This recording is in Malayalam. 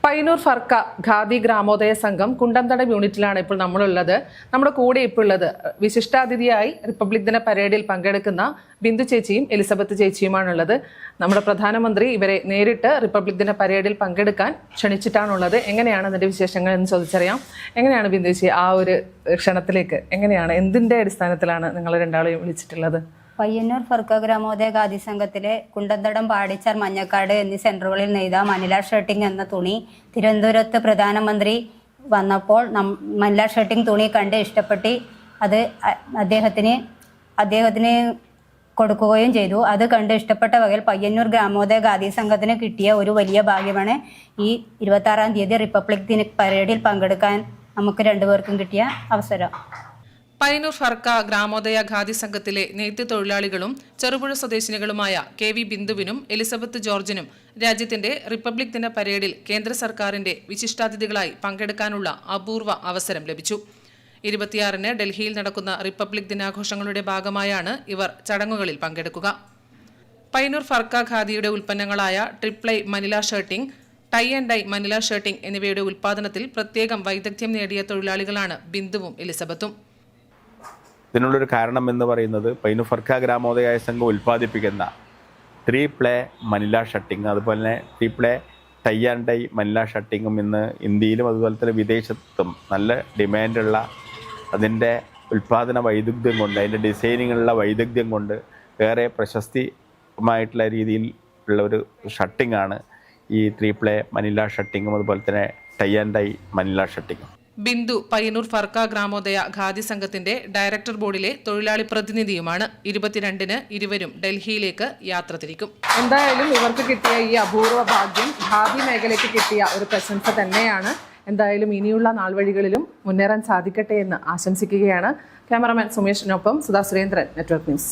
പയ്യന്നൂർ ഫർക്ക ഖാദി ഗ്രാമോദയ സംഘം കുണ്ടന്തടം യൂണിറ്റിലാണ് ഇപ്പോൾ നമ്മളുള്ളത്. നമ്മുടെ കൂടെ ഇപ്പോൾ ഉള്ളത് വിശിഷ്ടാതിഥിയായി റിപ്പബ്ലിക് ദിന പരേഡിൽ പങ്കെടുക്കുന്ന ബിന്ദു ചേച്ചിയും എലിസബത്ത് ചേച്ചിയുമാണുള്ളത്. നമ്മുടെ പ്രധാനമന്ത്രി ഇവരെ നേരിട്ട് റിപ്പബ്ലിക് ദിന പരേഡിൽ പങ്കെടുക്കാൻ ക്ഷണിച്ചിട്ടാണുള്ളത്. എങ്ങനെയാണ് അതിന്റെ വിശേഷങ്ങൾ എന്ന് ചോദിച്ചറിയാം. എങ്ങനെയാണ് ബിന്ദു ചേച്ചി ആ ഒരു ക്ഷണത്തിലേക്ക് എങ്ങനെയാണ്, എന്തിന്റെ അടിസ്ഥാനത്തിലാണ് നിങ്ങൾ രണ്ടാളെയും വിളിച്ചിട്ടുള്ളത്? പയ്യന്നൂർ ഫർക്ക ഗ്രാമോദയ ഖാദി സംഘത്തിലെ കുണ്ടന്തടം, പാടിച്ചാർ, മഞ്ഞക്കാട് എന്നീ സെന്ററുകളിൽ നെയ്ത മനില ഷർട്ടിംഗ് എന്ന തുണി തിരുവനന്തപുരത്ത് പ്രധാനമന്ത്രി വന്നപ്പോൾ മനില ഷർട്ടിംഗ് തുണി കണ്ട് ഇഷ്ടപ്പെട്ട് അത് അദ്ദേഹത്തിന് കൊടുക്കുകയും ചെയ്തു. അത് കണ്ട് ഇഷ്ടപ്പെട്ട വകയിൽ പയ്യന്നൂർ ഗ്രാമോദയ ഖാദി സംഘത്തിന് കിട്ടിയ ഒരു വലിയ ഭാഗ്യമാണ് ഈ 26-ാം തീയതി റിപ്പബ്ലിക് ദിന പരേഡിൽ പങ്കെടുക്കാൻ നമുക്ക് രണ്ടുപേർക്കും കിട്ടിയ അവസരം. പയ്യന്നൂർ ഫർക്ക ഗ്രാമോദയ ഖാദി സംഘത്തിലെ നെയ്ത്ത് തൊഴിലാളികളും ചെറുപുഴ സ്വദേശിനികളുമായ KV ബിന്ദുവിനും എലിസബത്ത് ജോർജിനും രാജ്യത്തിന്റെ റിപ്പബ്ലിക് ദിന പരേഡിൽ കേന്ദ്ര സർക്കാരിന്റെ വിശിഷ്ടാതിഥികളായി പങ്കെടുക്കാനുള്ള അപൂർവ അവസരം ലഭിച്ചു. 26-ന് ഡൽഹിയിൽ നടക്കുന്ന റിപ്പബ്ലിക് ദിനാഘോഷങ്ങളുടെ ഭാഗമായാണ് ഇവർ ചടങ്ങുകളിൽ പങ്കെടുക്കുക. പയ്യന്നൂർ ഫർക്ക ഖാദിയുടെ ഉൽപ്പന്നങ്ങളായ triply Manila shirting, tie and dye Manila shirting എന്നിവയുടെ ഉൽപ്പാദനത്തിൽ പ്രത്യേകം വൈദഗ്ധ്യം നേടിയ തൊഴിലാളികളാണ് ബിന്ദുവും എലിസബത്തും. ഇതിനുള്ളൊരു കാരണം എന്ന് പറയുന്നത് പയ്യന്നൂർ ഫർക്ക ഗ്രാമോദയ സംഘം ഉൽപ്പാദിപ്പിക്കുന്ന 3 പ്ലേ മനില ഷർട്ടിങ്, അതുപോലെ തന്നെ 3 ply tie and dye Manila ഷർട്ടിങ്ങും ഇന്ന് ഇന്ത്യയിലും അതുപോലെ തന്നെ വിദേശത്തും നല്ല ഡിമാൻഡുള്ള, അതിൻ്റെ ഉൽപ്പാദന വൈദഗ്ധ്യം കൊണ്ട്, അതിൻ്റെ ഡിസൈനിങ്ങുള്ള വൈദഗ്ധ്യം കൊണ്ട് ഏറെ പ്രശസ്തിമായിട്ടുള്ള രീതിയിൽ ഉള്ള ഒരു ഷർട്ടിങ്ങാണ് ഈ 3 പ്ലേ മനില ഷർട്ടിങ്ങും അതുപോലെ തന്നെ ടൈ ആൻഡ് ഡൈ മനില ഷർട്ടിങ്ങും. ബിന്ദു പയ്യന്നൂർ ഫർക്ക ഗ്രാമോദയ ഖാദി സംഘത്തിന്റെ ഡയറക്ടർ ബോർഡിലെ തൊഴിലാളി പ്രതിനിധിയുമാണ്. 22-ന് ഇരുവരും ഡൽഹിയിലേക്ക് യാത്ര തിരിക്കും. എന്തായാലും ഇവർക്ക് കിട്ടിയ ഈ അപൂർവ ഭാഗ്യം ഖാദി മേഖലയ്ക്ക് കിട്ടിയ ഒരു പ്രശംസ തന്നെയാണ്. എന്തായാലും ഇനിയുള്ള നാൾവഴികളിലും മുന്നേറാൻ സാധിക്കട്ടെ എന്ന് ആശംസിക്കുകയാണ്. ക്യാമറമാൻ സുമേഷിനൊപ്പം സുധാ സുരേന്ദ്രൻ, നെറ്റ്വർക്ക് ന്യൂസ്.